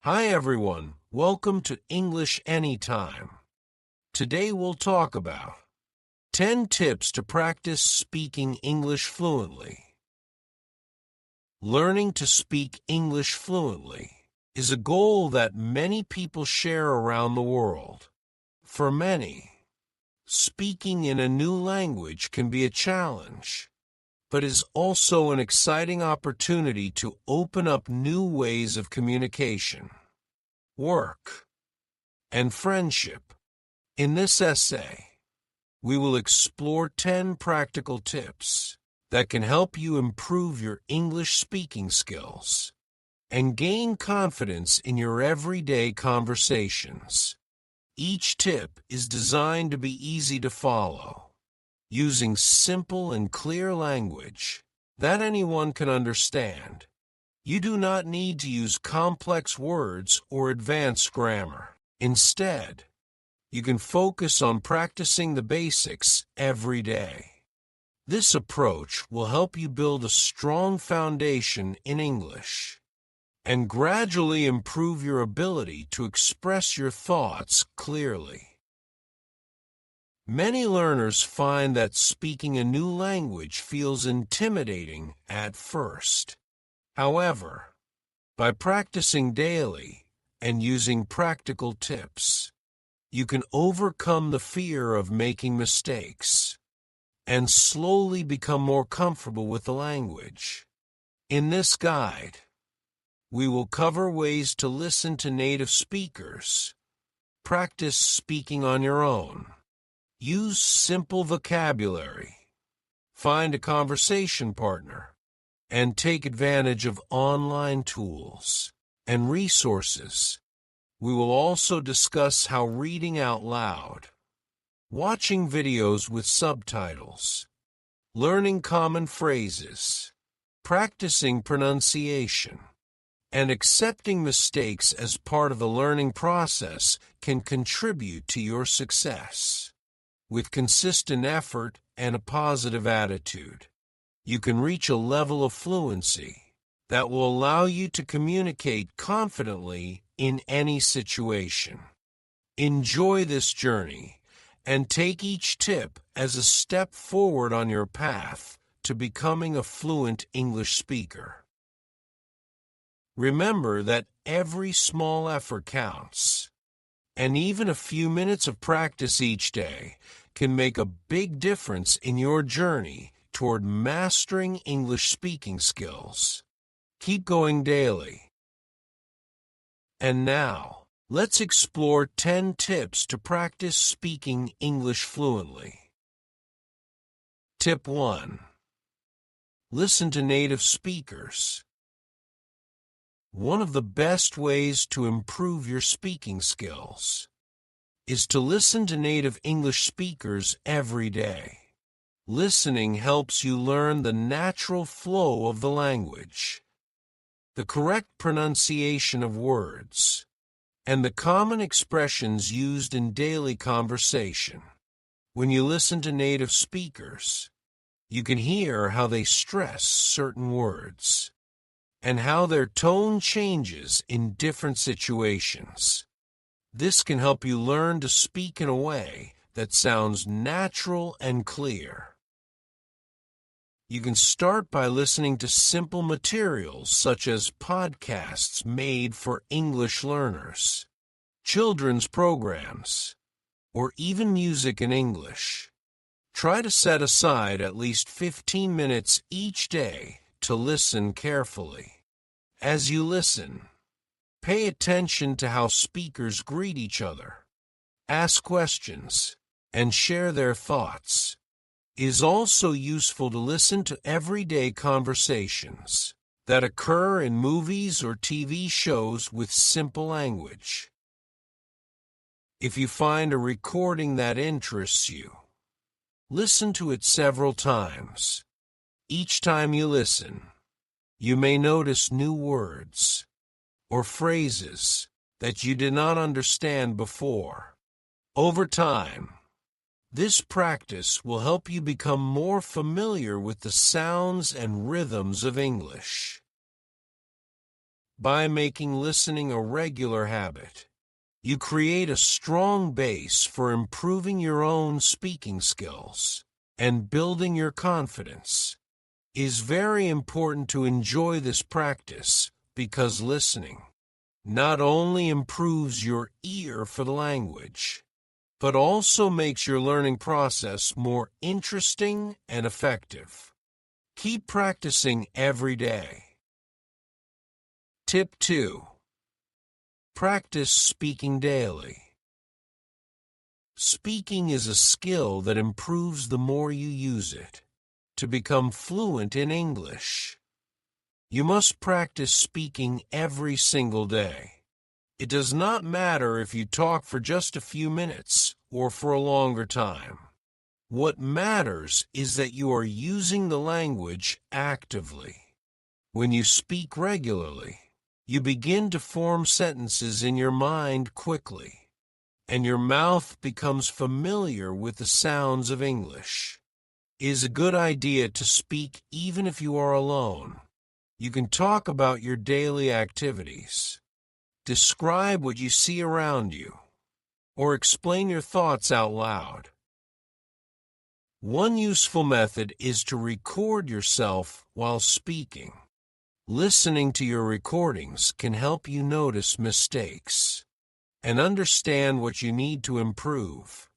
Hi everyone, welcome to English Anytime. Today we'll talk about 10 tips to practice speaking English fluently. Learning to speak English fluently is a goal that many people share around the world. For many, speaking in a new language can be a challenge, but is also an exciting opportunity to open up new ways of communication, work, and friendship. In this essay, we will explore 10 practical tips that can help you improve your English speaking skills and gain confidence in your everyday conversations. Each tip is designed to be easy to follow, using simple and clear language that anyone can understand. You do not need to use complex words or advanced grammar. Instead, you can focus on practicing the basics every day. This approach will help you build a strong foundation in English and gradually improve your ability to express your thoughts clearly. Many learners find that speaking a new language feels intimidating at first. However, by practicing daily and using practical tips, you can overcome the fear of making mistakes and slowly become more comfortable with the language. In this guide, we will cover ways to listen to native speakers, practice speaking on your own, use simple vocabulary, find a conversation partner, and take advantage of online tools and resources. We will also discuss how reading out loud, watching videos with subtitles, learning common phrases, practicing pronunciation, and accepting mistakes as part of the learning process can contribute to your success. With consistent effort and a positive attitude, you can reach a level of fluency that will allow you to communicate confidently in any situation. Enjoy this journey and take each tip as a step forward on your path to becoming a fluent English speaker. Remember that every small effort counts, and even a few minutes of practice each day can make a big difference in your journey toward mastering English speaking skills. Keep going daily. And now, let's explore 10 tips to practice speaking English fluently. Tip 1. Listen to native speakers. One of the best ways to improve your speaking skills is to listen to native English speakers every day. Listening helps you learn the natural flow of the language, the correct pronunciation of words, and the common expressions used in daily conversation. When you listen to native speakers, you can hear how they stress certain words and how their tone changes in different situations. This can help you learn to speak in a way that sounds natural and clear. You can start by listening to simple materials such as podcasts made for English learners, children's programs, or even music in English. Try to set aside at least 15 minutes each day to listen carefully. As you listen, pay attention to how speakers greet each other, ask questions, and share their thoughts. It is also useful to listen to everyday conversations that occur in movies or TV shows with simple language. If you find a recording that interests you, listen to it several times. Each time you listen, you may notice new words or phrases that you did not understand before. Over time, this practice will help you become more familiar with the sounds and rhythms of English. By making listening a regular habit, you create a strong base for improving your own speaking skills and building your confidence. It is very important to enjoy this practice because listening not only improves your ear for the language, but also makes your learning process more interesting and effective. Keep practicing every day. Tip 2. Practice speaking daily. Speaking is a skill that improves the more you use it. To become fluent in English, you must practice speaking every single day. It does not matter if you talk for just a few minutes or for a longer time. What matters is that you are using the language actively. When you speak regularly, you begin to form sentences in your mind quickly, and your mouth becomes familiar with the sounds of English. It is a good idea to speak even if you are alone. You can talk about your daily activities, describe what you see around you, or explain your thoughts out loud. One useful method is to record yourself while speaking. Listening to your recordings can help you notice mistakes and understand what you need to improve.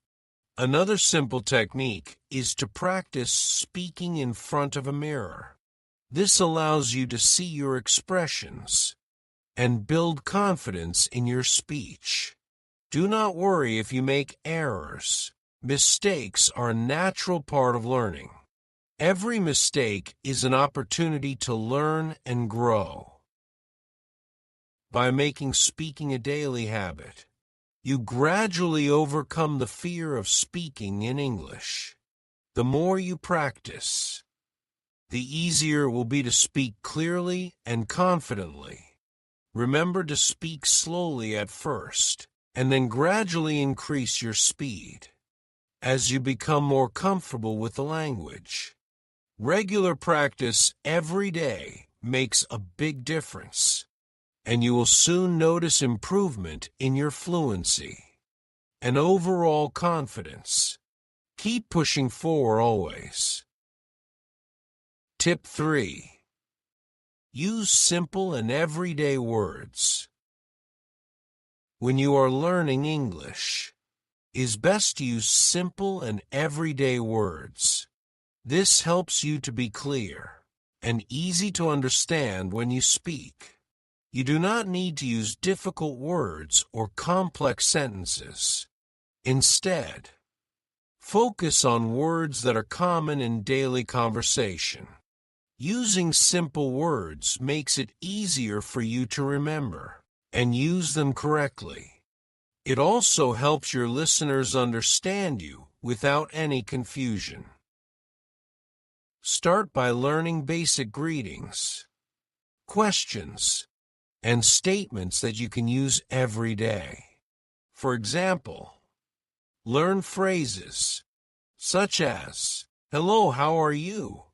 Another simple technique is to practice speaking in front of a mirror. This allows you to see your expressions and build confidence in your speech. Do not worry if you make errors. Mistakes are a natural part of learning. Every mistake is an opportunity to learn and grow. By making speaking a daily habit, you gradually overcome the fear of speaking in English. The more you practice, the easier it will be to speak clearly and confidently. Remember to speak slowly at first, and then gradually increase your speed as you become more comfortable with the language. Regular practice every day makes a big difference, and you will soon notice improvement in your fluency and overall confidence. Keep pushing forward always. Tip 3. Use simple and everyday words. When you are learning English, it is best to use simple and everyday words. This helps you to be clear and easy to understand when you speak. You do not need to use difficult words or complex sentences. Instead, focus on words that are common in daily conversation. Using simple words makes it easier for you to remember and use them correctly. It also helps your listeners understand you without any confusion. Start by learning basic greetings, questions, and statements that you can use every day. For example, learn phrases such as, "Hello, how are you?"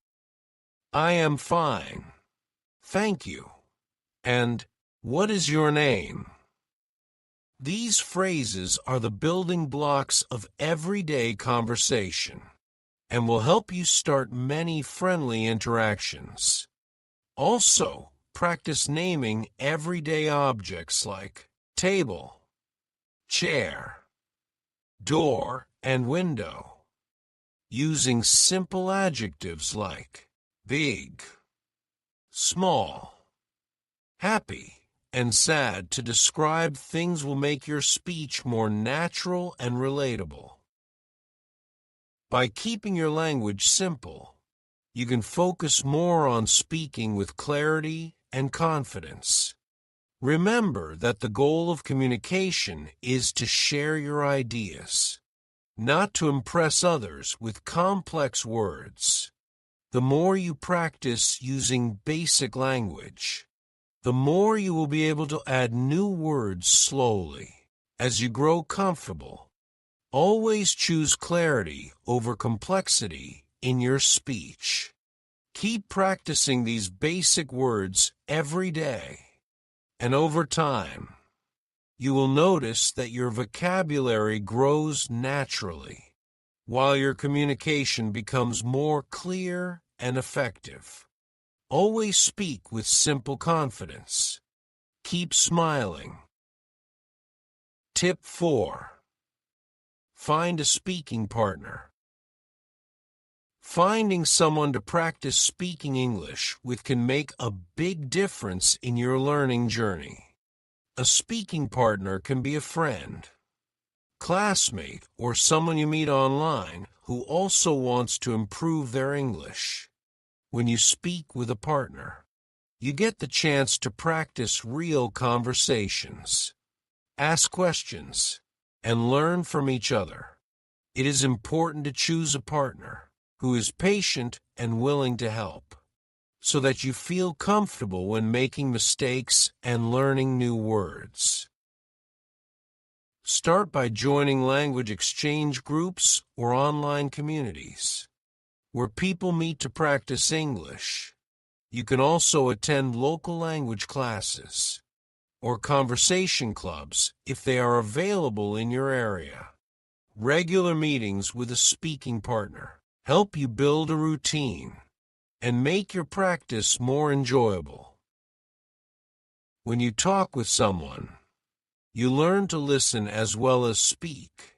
"I am fine. Thank you." And, "What is your name?" These phrases are the building blocks of everyday conversation and will help you start many friendly interactions. Also, practice naming everyday objects like table, chair, door, and window, using simple adjectives like big, small, happy, and sad to describe things will make your speech more natural and relatable. By keeping your language simple, you can focus more on speaking with clarity and confidence. Remember that the goal of communication is to share your ideas, not to impress others with complex words. The more you practice using basic language, the more you will be able to add new words slowly as you grow comfortable. Always choose clarity over complexity in your speech. Keep practicing these basic words every day, And over time, you will notice that your vocabulary grows naturally, while your communication becomes more clear and effective. Always speak with simple confidence. Keep smiling. Tip 4. Find a speaking partner. Finding someone to practice speaking English with can make a big difference in your learning journey. A speaking partner can be a friend, classmate, or someone you meet online who also wants to improve their English. When you speak with a partner, you get the chance to practice real conversations, ask questions, and learn from each other. It is important to choose a partner who is patient and willing to help, so that you feel comfortable when making mistakes and learning new words. Start by joining language exchange groups or online communities, where people meet to practice English. You can also attend local language classes or conversation clubs if they are available in your area. Regular meetings with a speaking partner help you build a routine and make your practice more enjoyable. When you talk with someone, you learn to listen as well as speak,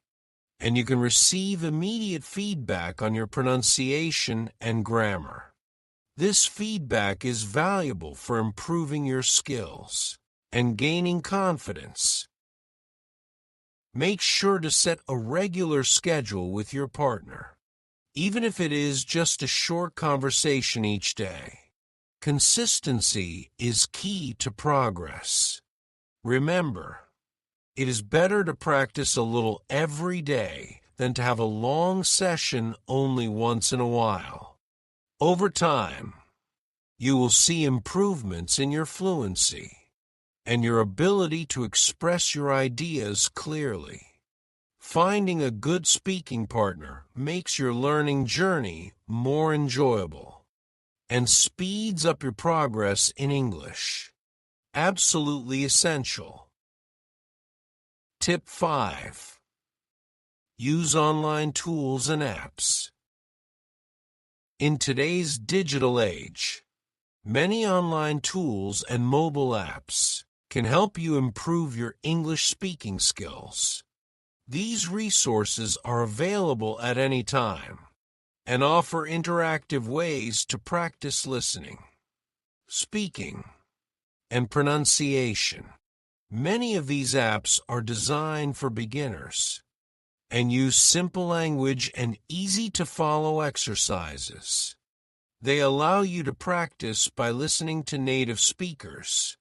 and you can receive immediate feedback on your pronunciation and grammar. This feedback is valuable for improving your skills and gaining confidence. Make sure to set a regular schedule with your partner, even if it is just a short conversation each day. Consistency is key to progress. Remember, it is better to practice a little every day than to have a long session only once in a while. Over time, you will see improvements in your fluency and your ability to express your ideas clearly. Finding a good speaking partner makes your learning journey more enjoyable and speeds up your progress in English. Absolutely essential. Tip 5. Use online tools and apps. In today's digital age, many online tools and mobile apps can help you improve your English speaking skills. These resources are available at any time and offer interactive ways to practice listening, speaking, and pronunciation. Many of these apps are designed for beginners and use simple language and easy-to-follow exercises. They allow you to practice by listening to native speakers,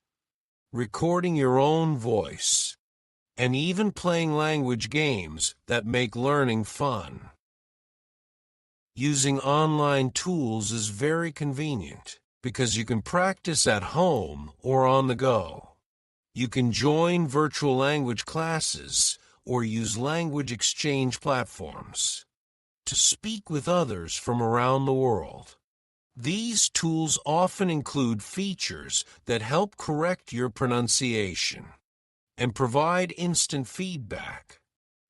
recording your own voice, and even playing language games that make learning fun. Using online tools is very convenient because you can practice at home or on the go. You can join virtual language classes or use language exchange platforms to speak with others from around the world. These tools often include features that help correct your pronunciation and provide instant feedback.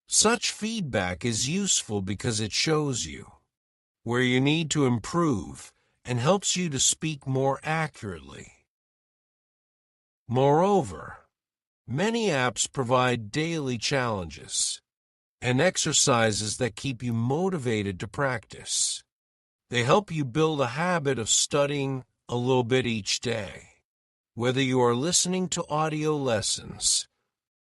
Such feedback is useful because it shows you where you need to improve and helps you to speak more accurately. Moreover, many apps provide daily challenges and exercises that keep you motivated to practice. They help you build a habit of studying a little bit each day. Whether you are listening to audio lessons,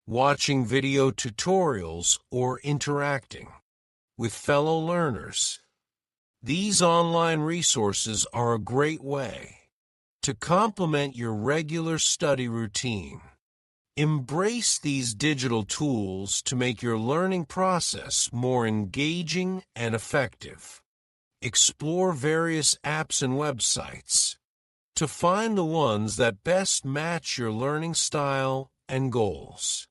watching video tutorials, or interacting with fellow learners, these online resources are a great way to complement your regular study routine. Embrace these digital tools to make your learning process more engaging and effective. Explore various apps and websites to find the ones that best match your learning style and goals.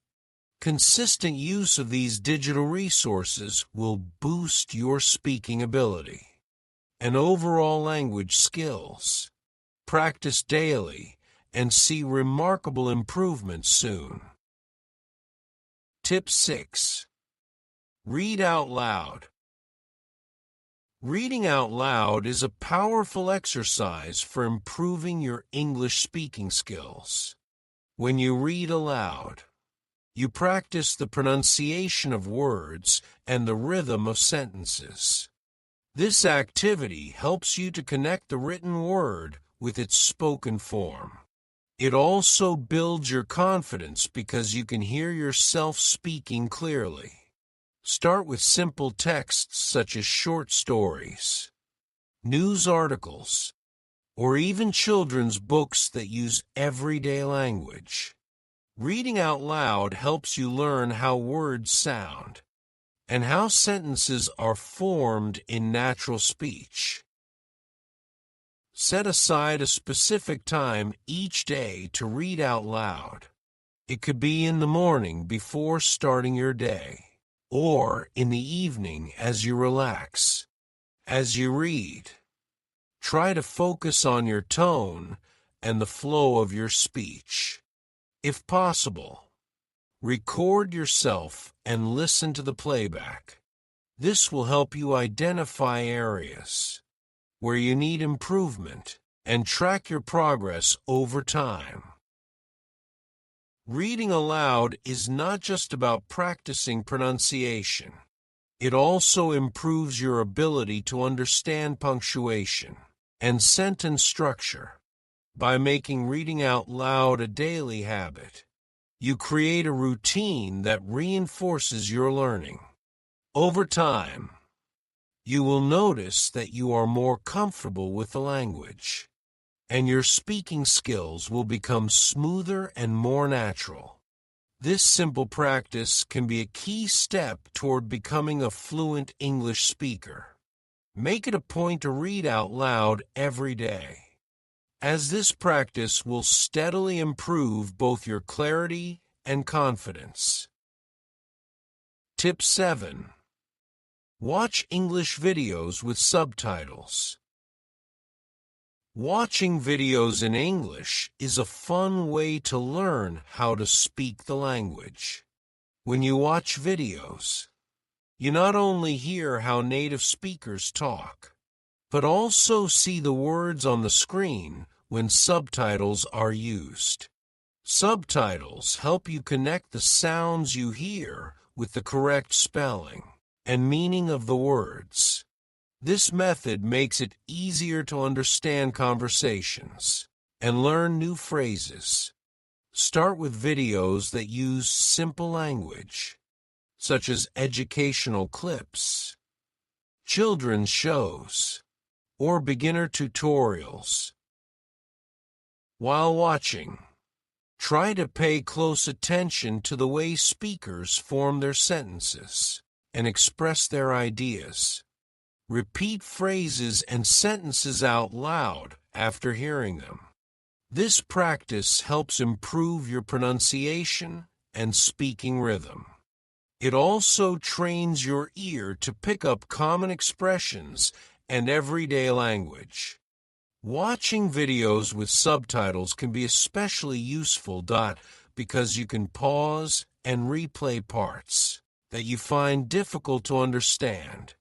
Consistent use of these digital resources will boost your speaking ability and overall language skills. Practice daily, and see remarkable improvements soon. Tip 6. Read out loud. Reading out loud is a powerful exercise for improving your English speaking skills. When you read aloud, you practice the pronunciation of words and the rhythm of sentences. This activity helps you to connect the written word with its spoken form. It also builds your confidence because you can hear yourself speaking clearly. Start with simple texts such as short stories, news articles, or even children's books that use everyday language. Reading out loud helps you learn how words sound and how sentences are formed in natural speech. Set aside a specific time each day to read out loud. It could be in the morning before starting your day, or in the evening as you relax. As you read, try to focus on your tone and the flow of your speech. If possible, record yourself and listen to the playback. This will help you identify areas where you need improvement and track your progress over time. Reading aloud is not just about practicing pronunciation. It also improves your ability to understand punctuation and sentence structure. By making reading out loud a daily habit, you create a routine that reinforces your learning. Over time, you will notice that you are more comfortable with the language, and your speaking skills will become smoother and more natural. This simple practice can be a key step toward becoming a fluent English speaker. Make it a point to read out loud every day, as this practice will steadily improve both your clarity and confidence. Tip 7. Watch English videos with subtitles. Watching videos in English is a fun way to learn how to speak the language. When you watch videos, you not only hear how native speakers talk, but also see the words on the screen when subtitles are used. Subtitles help you connect the sounds you hear with the correct spelling and meaning of the words. This method makes it easier to understand conversations and learn new phrases. Start with videos that use simple language, such as educational clips, children's shows, or beginner tutorials. While watching, try to pay close attention to the way speakers form their sentences and express their ideas. Repeat phrases and sentences out loud after hearing them. This practice helps improve your pronunciation and speaking rhythm. It also trains your ear to pick up common expressions and everyday language. Watching videos with subtitles can be especially useful because you can pause and replay parts that you find difficult to understand.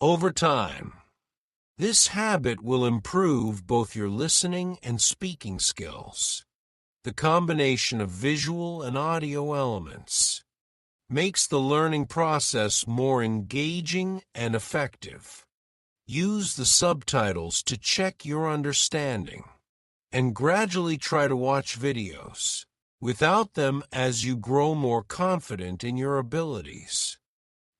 Over time, this habit will improve both your listening and speaking skills. The combination of visual and audio elements makes the learning process more engaging and effective. Use the subtitles to check your understanding and gradually try to watch videos without them as you grow more confident in your abilities.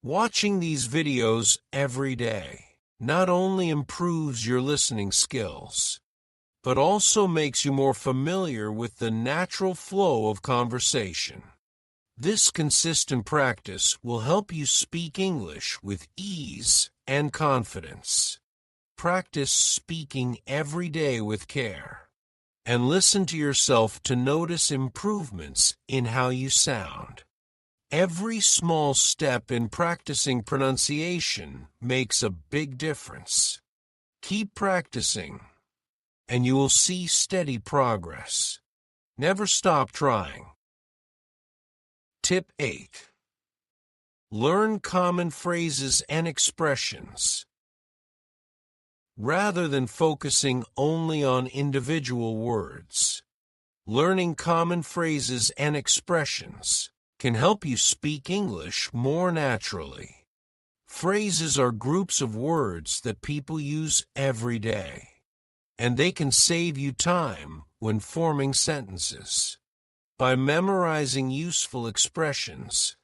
Watching these videos every day not only improves your listening skills, but also makes you more familiar with the natural flow of conversation. This consistent practice will help you speak English with ease and confidence. Practice speaking every day with care, and listen to yourself to notice improvements in how you sound. Every small step in practicing pronunciation makes a big difference. Keep practicing, and you will see steady progress. Never stop trying. Tip 8. Learn common phrases and expressions. Rather than focusing only on individual words, learning common phrases and expressions can help you speak English more naturally. Phrases are groups of words that people use every day, and they can save you time when forming sentences. By memorizing useful expressions,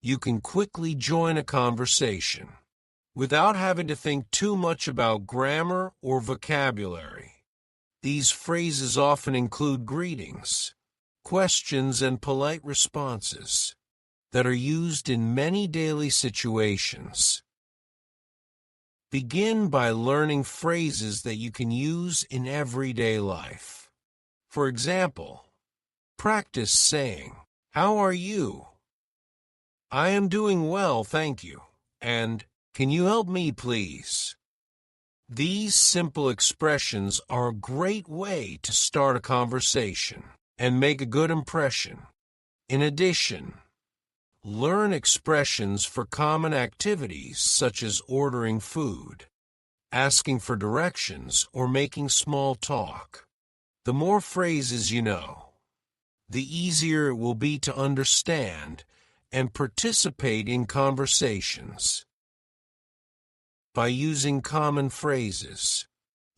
you can quickly join a conversation without having to think too much about grammar or vocabulary. These phrases often include greetings, questions, and polite responses that are used in many daily situations. Begin by learning phrases that you can use in everyday life. For example, practice saying, "How are you?" "I am doing well, thank you," and "Can you help me, please?" These simple expressions are a great way to start a conversation and make a good impression. In addition, learn expressions for common activities such as ordering food, asking for directions, or making small talk. The more phrases you know, the easier it will be to understand and participate in conversations. By using common phrases,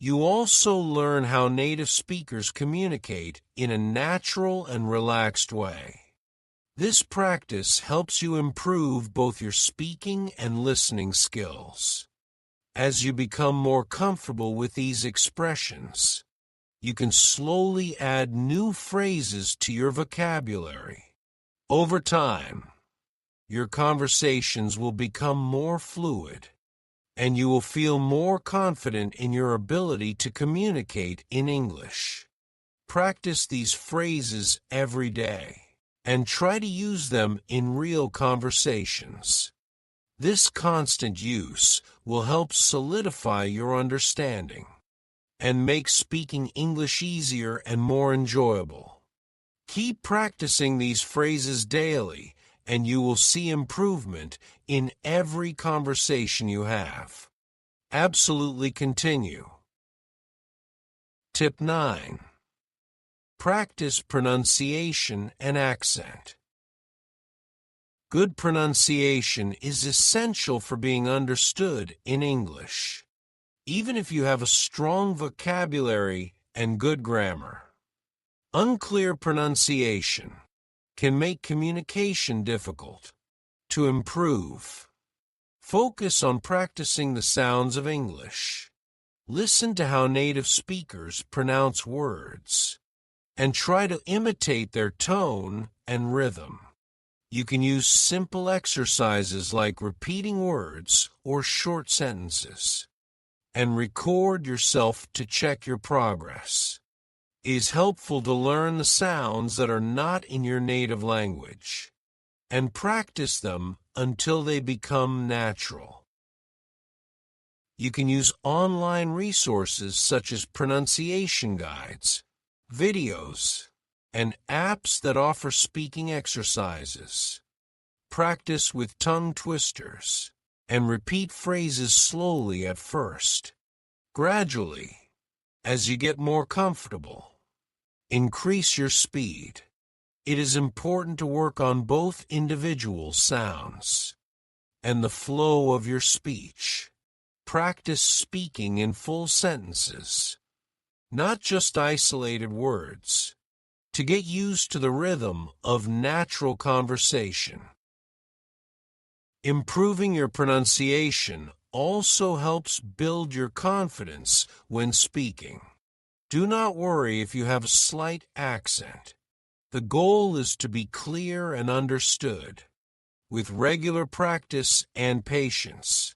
you also learn how native speakers communicate in a natural and relaxed way. This practice helps you improve both your speaking and listening skills. As you become more comfortable with these expressions, you can slowly add new phrases to your vocabulary. Over time, your conversations will become more fluid, and you will feel more confident in your ability to communicate in English. Practice these phrases every day and try to use them in real conversations. This constant use will help solidify your understanding and make speaking English easier and more enjoyable. Keep practicing these phrases daily, and you will see improvement in every conversation you have. Absolutely continue. Tip 9. Practice pronunciation and accent. Good pronunciation is essential for being understood in English, even if you have a strong vocabulary and good grammar. Unclear pronunciation can make communication difficult. To improve, focus on practicing the sounds of English. Listen to how native speakers pronounce words, and try to imitate their tone and rhythm. You can use simple exercises like repeating words or short sentences, and record yourself to check your progress. It is helpful to learn the sounds that are not in your native language, and practice them until they become natural. You can use online resources such as pronunciation guides, videos, and apps that offer speaking exercises. Practice with tongue twisters and repeat phrases slowly at first. Gradually, as you get more comfortable, increase your speed. It is important to work on both individual sounds and the flow of your speech. Practice speaking in full sentences, not just isolated words, to get used to the rhythm of natural conversation. Improving your pronunciation also helps build your confidence when speaking. Do not worry if you have a slight accent. The goal is to be clear and understood. With regular practice and patience,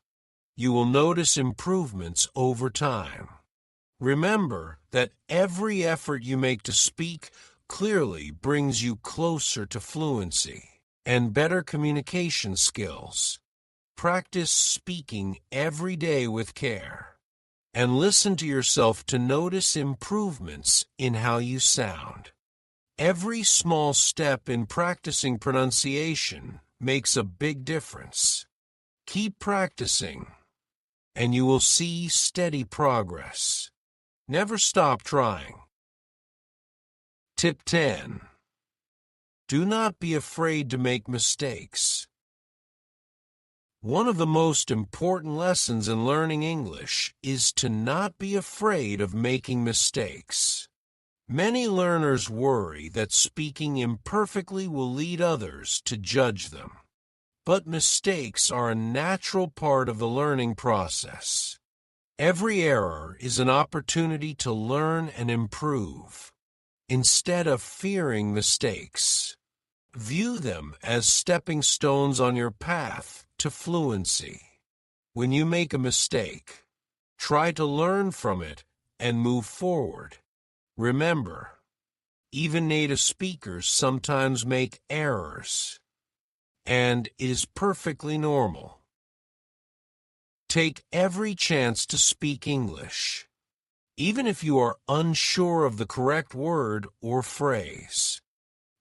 you will notice improvements over time. Remember that every effort you make to speak clearly brings you closer to fluency and better communication skills. Practice speaking every day with care, and listen to yourself to notice improvements in how you sound. Every small step in practicing pronunciation makes a big difference. Keep practicing, and you will see steady progress. Never stop trying. Tip 10. Do not be afraid to make mistakes. One of the most important lessons in learning English is to not be afraid of making mistakes. Many learners worry that speaking imperfectly will lead others to judge them. But mistakes are a natural part of the learning process. Every error is an opportunity to learn and improve. Instead of fearing mistakes, view them as stepping stones on your path to fluency. When you make a mistake, try to learn from it and move forward. Remember, even native speakers sometimes make errors, and it is perfectly normal. Take every chance to speak English, even if you are unsure of the correct word or phrase.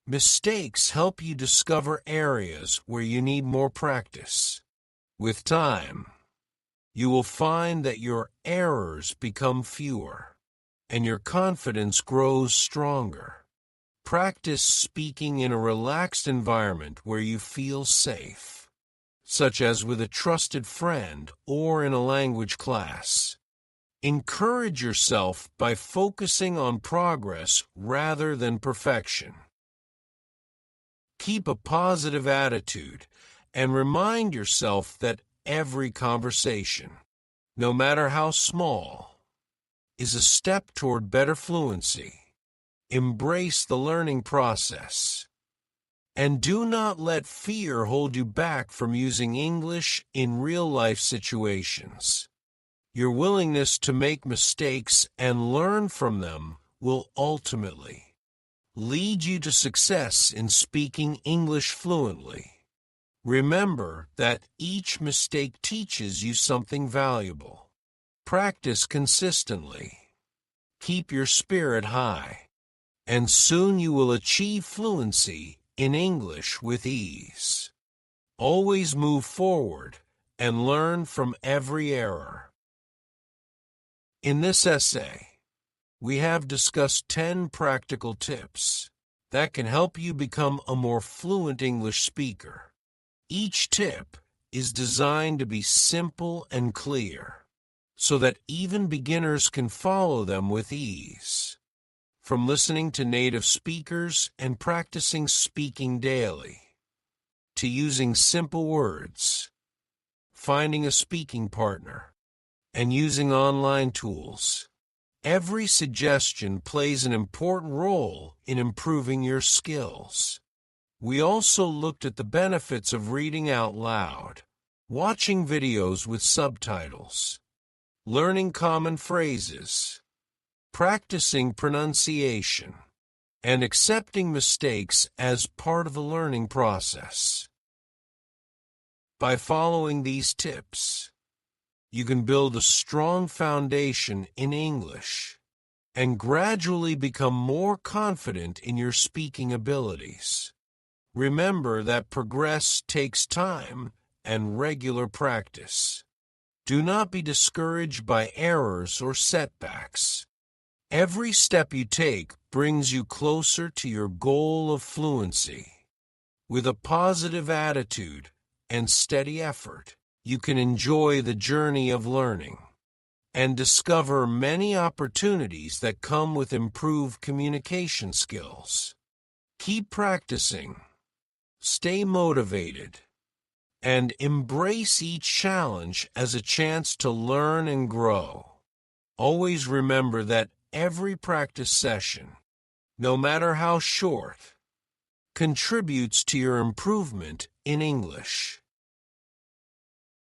Mistakes help you discover areas where you need more practice. With time, you will find that your errors become fewer, and your confidence grows stronger. Practice speaking in a relaxed environment where you feel safe, such as with a trusted friend or in a language class. Encourage yourself by focusing on progress rather than perfection. Keep a positive attitude and remind yourself that every conversation, no matter how small, is a step toward better fluency. Embrace the learning process, and do not let fear hold you back from using English in real-life situations. Your willingness to make mistakes and learn from them will ultimately lead you to success in speaking English fluently. Remember that each mistake teaches you something valuable. Practice consistently. Keep your spirit high, and soon you will achieve fluency in English with ease. Always move forward and learn from every error. In this essay, we have discussed 10 practical tips that can help you become a more fluent English speaker. Each tip is designed to be simple and clear, so that even beginners can follow them with ease. From listening to native speakers and practicing speaking daily, to using simple words, finding a speaking partner, and using online tools, every suggestion plays an important role in improving your skills. We also looked at the benefits of reading out loud, watching videos with subtitles, learning common phrases, practicing pronunciation, and accepting mistakes as part of the learning process. By following these tips, you can build a strong foundation in English and gradually become more confident in your speaking abilities. Remember that progress takes time and regular practice. Do not be discouraged by errors or setbacks. Every step you take brings you closer to your goal of fluency. With a positive attitude and steady effort, you can enjoy the journey of learning and discover many opportunities that come with improved communication skills. Keep practicing, stay motivated, and embrace each challenge as a chance to learn and grow. Always remember that every practice session, no matter how short, contributes to your improvement in English.